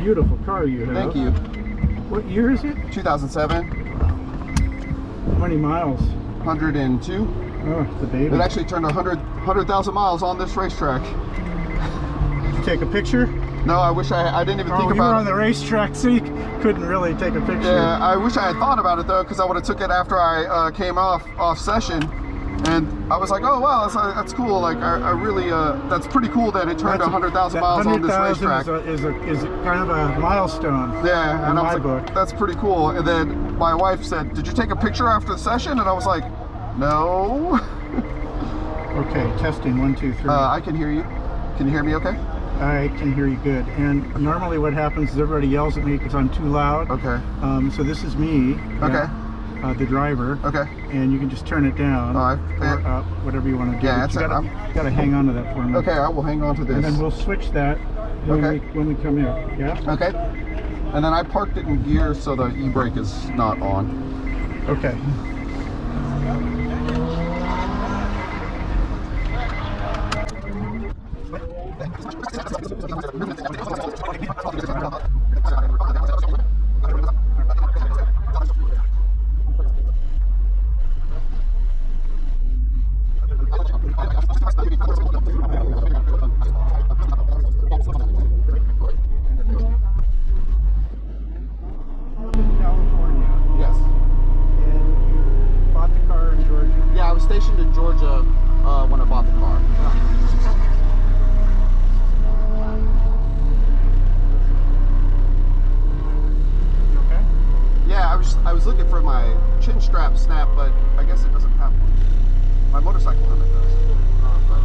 beautiful car you have. Thank you. What year is it? 2007. How many miles? 102. Oh, it's the baby. It actually turned 100,000 miles on this racetrack. Did you take a picture? No, I wish I didn't even think about it. Oh, you were on the racetrack, so you couldn't really take a picture. Yeah, I wish I had thought about it though, because I would have took it after I came off session, and I was like, oh wow, that's cool. Like I really, that's pretty cool that it turned 100,000 miles on this racetrack. Is kind of a milestone. Yeah, and I was like, book. that's pretty cool. And then my wife said, did you take a picture after the session? And I was like, no. Okay, testing 1, 2, 3. I can hear you. Can you hear me okay? I can hear you good. And normally what happens is everybody yells at me because I'm too loud. Okay. So this is me. Okay. The driver. Okay. And you can just turn it down or up, whatever you want to do. Yeah, you gotta hang on to that for me. Okay, I will hang on to this. And then we'll switch that when we come in. Yeah? Okay. And then I parked it in gear so the e-brake is not on. Okay. Stationed in Georgia when I bought the car. You okay? Yeah, I was looking for my chin strap snap, but I guess it doesn't have one. My motorcycle helmet does. But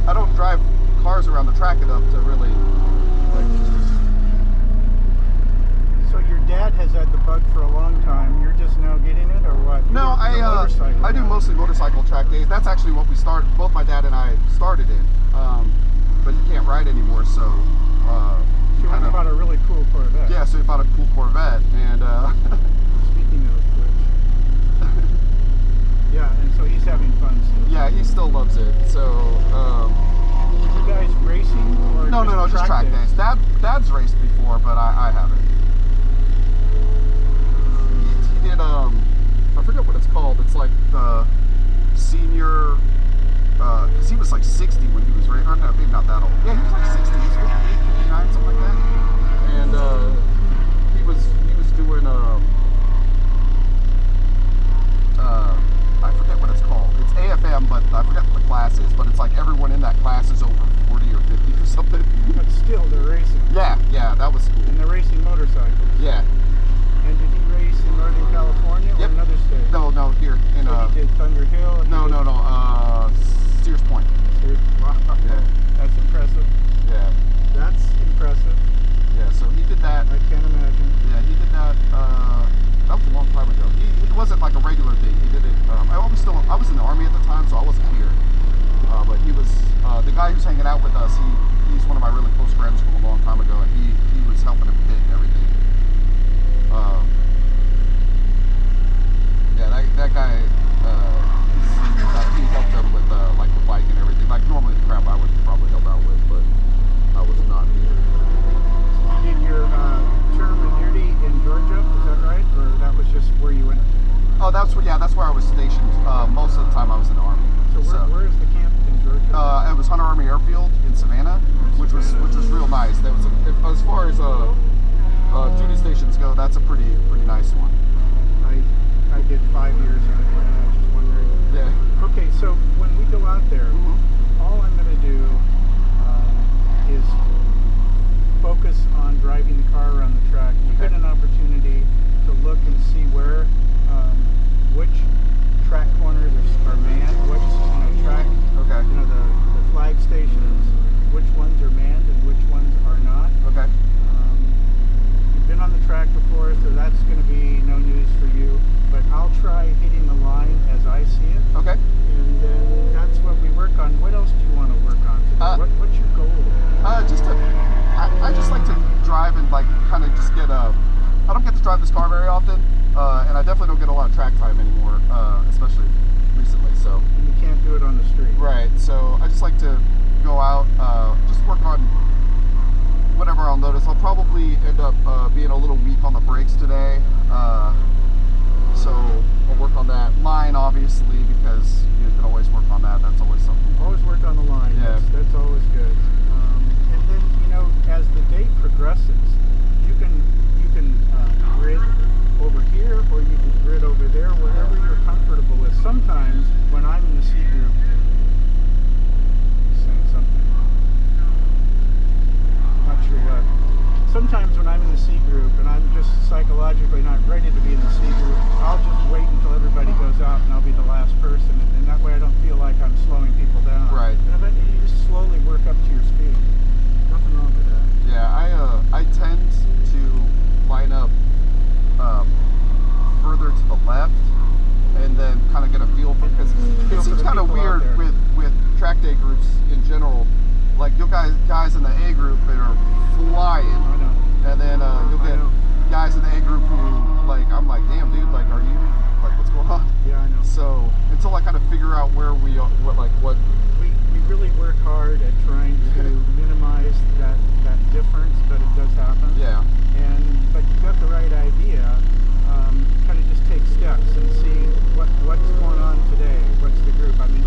I don't drive cars around the track enough to really like. So your dad has had the bug for a long time. You're just now getting it, or what? No, I do mostly motorcycle track days. That's actually what we started. Both my dad and I started in, but he can't ride anymore, so. You went and bought a really cool Corvette. Yeah, so we bought a cool Corvette, and. Speaking of which. Yeah, and so he's having fun still. Yeah, he still loves it. So. You guys racing or No, just track days. Dad's raced before, but I haven't. He did I forget what it's called. It's like the senior, because he was like 60 when he was racing. No, maybe not that old. Yeah, he was like 60. He was 58, 59, something like that. And he was doing I forget what it's called. It's AFM, but I forget what the class is. But it's like everyone in that class is over 40 or 50 or something. But still, they're racing. Yeah, that was cool. And they're racing motorcycles. Yeah. And did he race in Northern California or another state? No, here in so he did Thunder Hill. No, Sears Point. Wow. Yeah. That's impressive. Yeah. That's impressive. Yeah, so he did that. I can't imagine. Yeah, he did that. That was a long time ago. It wasn't like a regular thing. He did it. I was in the Army at the time, so I wasn't here. But he was the guy who's hanging out with us. He's one of my really close friends from a long time ago, and he was helping him pit and everything. Yeah, that guy. He helped them with like the bike and everything. Like normally the crap I would probably help out with, but I was not here. You did your term in Unity in Georgia, is that right? Or that was just where you went? Oh, that's where I was stationed. Most of the time I was in the Army. So where is the camp in Georgia? It was Hunter Army Airfield in Savannah, which was real nice. That was as far as duty stations go, that's a pretty nice one. I did 5 years in it, and I was just wondering. Yeah. Okay, so when we go out there, all I'm going to do is focus on driving the car around the track. You get an opportunity to look and see where, which track corners are manned, which track, the flag stations, which ones are manned and which ones are not. Okay. You've been on the track before, so that's going to be no news for you. But I'll try hitting the line as I see it. Okay. And then that's what we work on. What else do you want to work on today? What's your goal? I just like to drive and like kind of just get I don't get to drive this car very often, and I definitely don't get a lot of track time anymore, especially recently. So. And you can't do it on the street. Right. So I just like to go out, just work on whatever I'll notice. I'll probably being a little weak on the brakes today. So I'll work on that. Line, obviously, because you can always work on that. That's always something. Always work on the line. Yeah. That's always good. And then, you know, as the day progresses, you can grid over here, or you can grid over there, wherever you're comfortable with. Sometimes when I'm in the C group, saying something, I'm not sure what. Sometimes when I'm in the C group and I'm just psychologically not ready to be in the C group, I'll just wait until everybody goes out and I'll be the last person, and that way I don't feel like I'm slowing people down. Right. And you just slowly work up to your speed. Nothing wrong with that. Yeah, I tend to line up further to the left, and then kind of get a feel for, because it seems kind of weird with track day groups in general. Like you'll guys in the A group that are flying, I know. and then you'll get guys in the A group who, like, I'm like, damn dude, like, are you, like, what's going on? Yeah, I know. So until I kind of figure out where we are, what we really work hard at trying to minimize that difference, but it does happen. Yeah. But you've got the right idea. Kind of just take steps and see what's going on today. What's the group? I mean,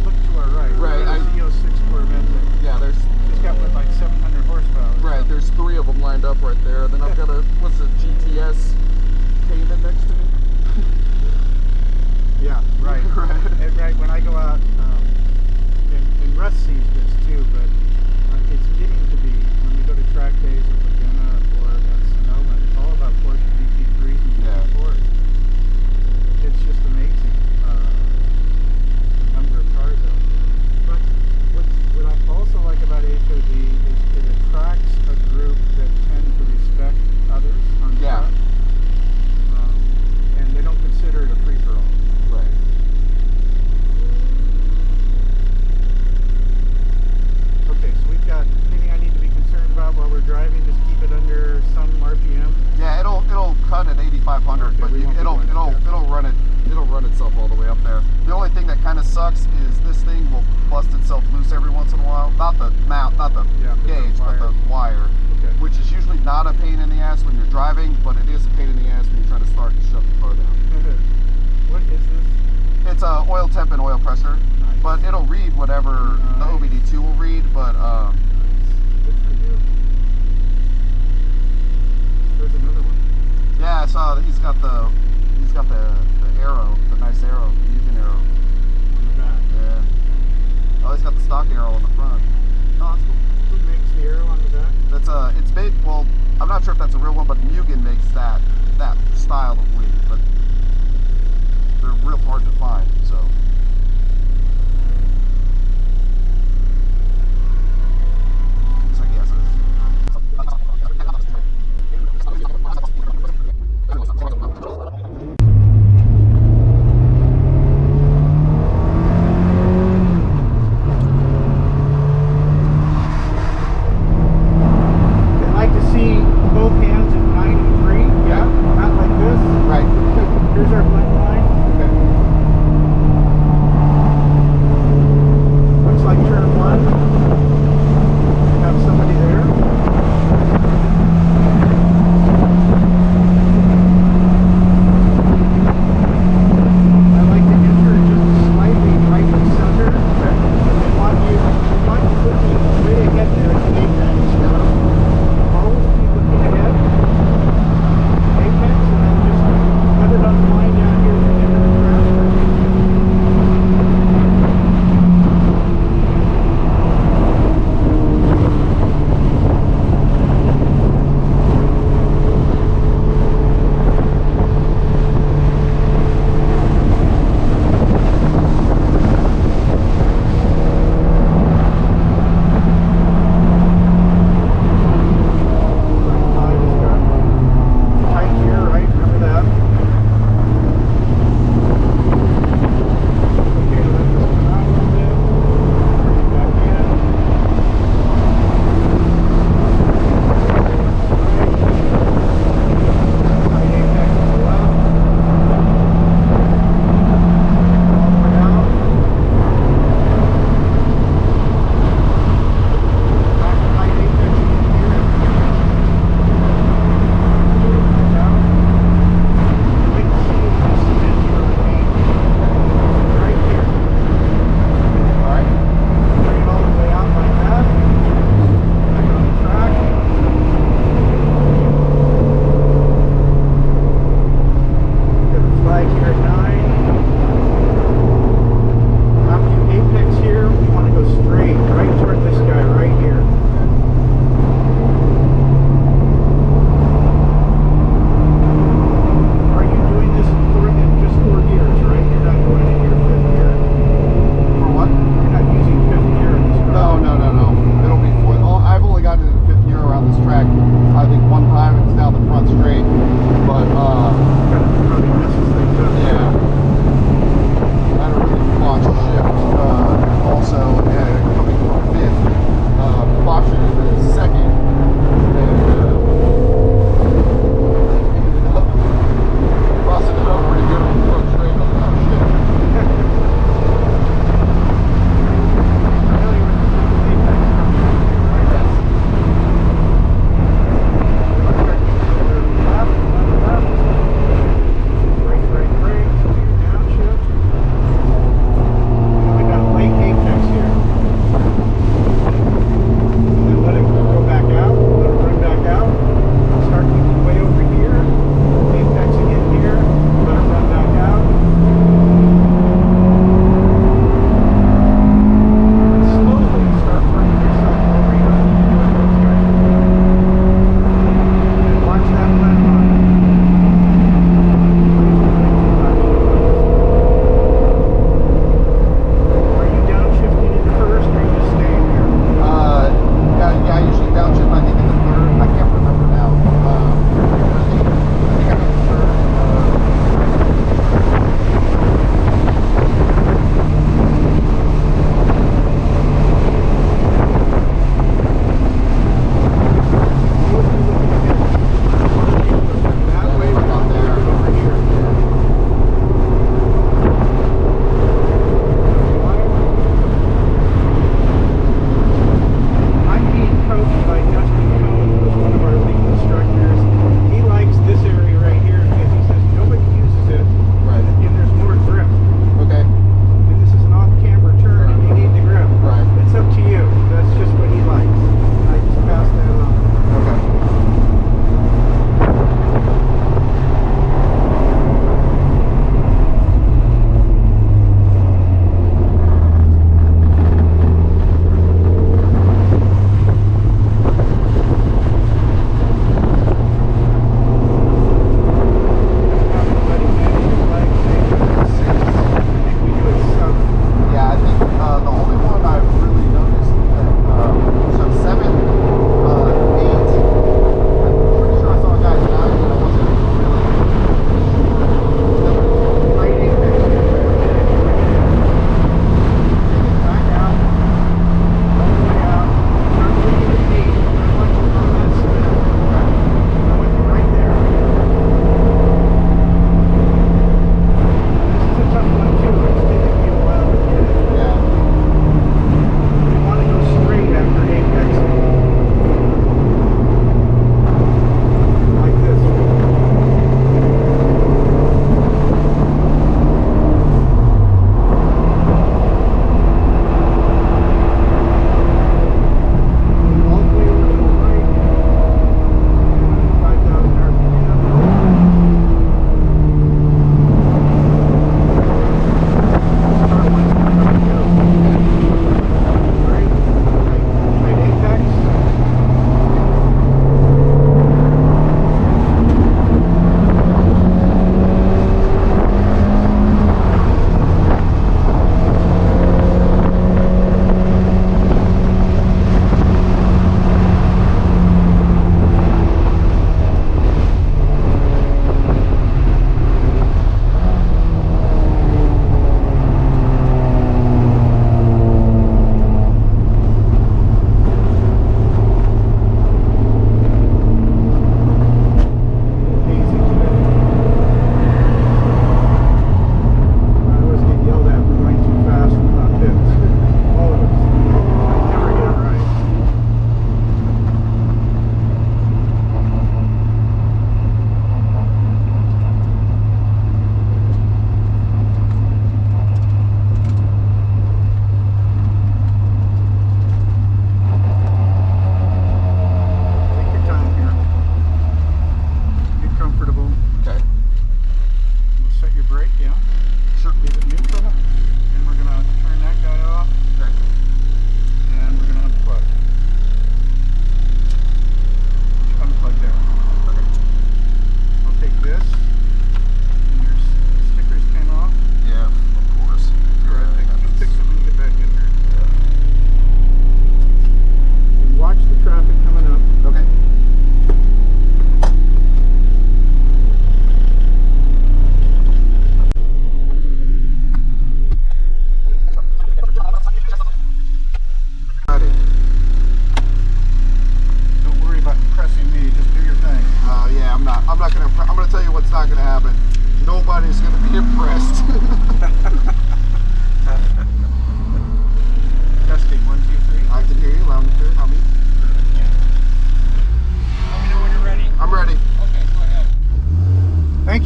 look to our right. Right. I see Z06 Corvette. Yeah, She's got what, like 700 horsepower. Right. There's 3 of them lined up right there. Then I've got a GTS Cayman next to me. Yeah. Right. Right. Right. When I go out, and Russ sees this too, but it's getting to be, when we go to track days at Laguna or at Sonoma, it's all about Porsche GT3s and GT4s. It's just amazing, the number of cars out there. But what I also like about HOD is it attracts a group that tend to respect others on the track. And they don't consider it a free-for-all. Right. Okay, so we've got anything I need to be concerned about while we're driving? Just keep it under some RPM. Yeah, it'll cut at 8,500, Okay, but it'll run itself all the way up there. The only thing that kind of sucks is this thing will bust itself loose every once in a while. Not the mount, not the gauge, but the wire, Okay. which is usually not a pain in the ass when you're driving, but it is a pain in the ass when you're trying to start and shut the car down. What is this? It's oil temp and oil pressure, Nice. but it'll read whatever the OBD2 will read, but Good for you. There's another one. yeah, I saw that he's got the arrow, the nice arrow, the Mugen arrow. On the back. Yeah. Oh, he's got the stock arrow on the front. Oh, that's cool. Who makes the arrow on the back? That's it's made, well, I'm not sure if that's a real one, but Mugen makes that style of wing, but they're real hard to find, so. Looks like he has They like to see both hands at 9 and 3. Yeah. Not like this. right. Here's our blend line. Okay.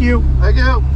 you. Thank you.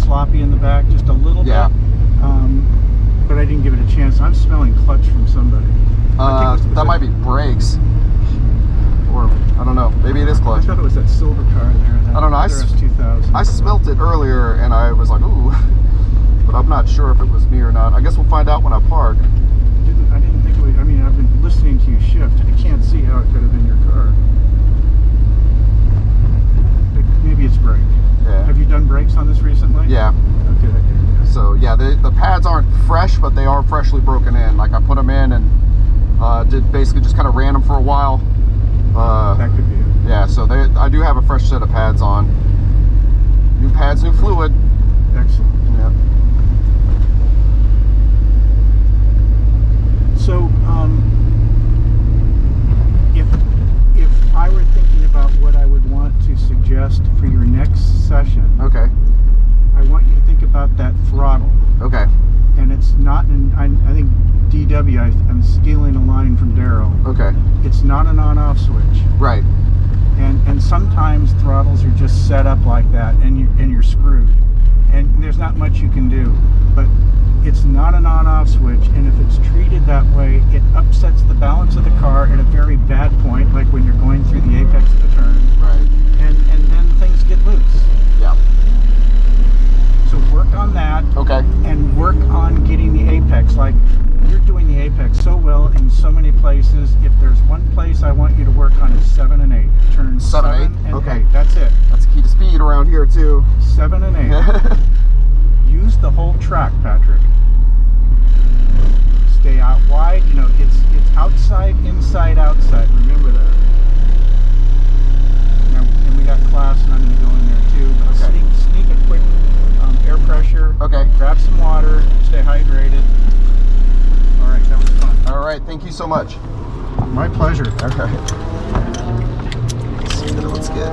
sloppy in the back, just a little Yeah. bit. But I didn't give it a chance. I'm smelling clutch from somebody. That might be brakes. Or, I don't know. Maybe it is I clutch. thought it was that silver car there. That I don't know. S2000. I smelt it earlier and I was like, ooh. But I'm not sure if it was me or not. I guess we'll find out when I park. I didn't think it was. I mean, I've been listening to you shift. I can't see how it could have been your car. Maybe it's brake. Yeah. Have you done brakes on this recently? Yeah. Okay. Yeah. So yeah, the pads aren't fresh, but they are freshly broken in. Like I put them in and did basically just kind of ran them for a while. That could be it. Yeah, so I do have a fresh set of pads on. New pads, new fluid. Excellent. Yeah. So, if I were thinking about what I would want to suggest for your next session, Okay. I want you to think about that throttle. Okay. And it's not I think DW, I'm stealing a line from Daryl. Okay. It's not an on-off switch. Right. And sometimes throttles are just set up like that, and you're screwed. And there's not much you can do. But it's not an on-off switch, and if it's treated that way, it upsets the balance of the car at a very bad point, like when you're going through the apex of the turn. Right. And then things get loose. Yeah. So work on that. Okay. And work on getting the apex. Like, you're doing the apex so well in so many places. If there's one place I want you to work on, is 7 and 8. Turn 7 and Okay. 8. That's it. That's key to speed around here too. 7 and 8. Use the whole track, Patrick. Stay out wide. You know, it's outside, inside, outside. Remember that. Now, and we got class, and I'm going to go in there too. But Okay. sneak a quick air pressure. Okay. Grab some water. Stay hydrated. All right, that was fun. All right. Thank you so much. My pleasure. Okay. Let's get.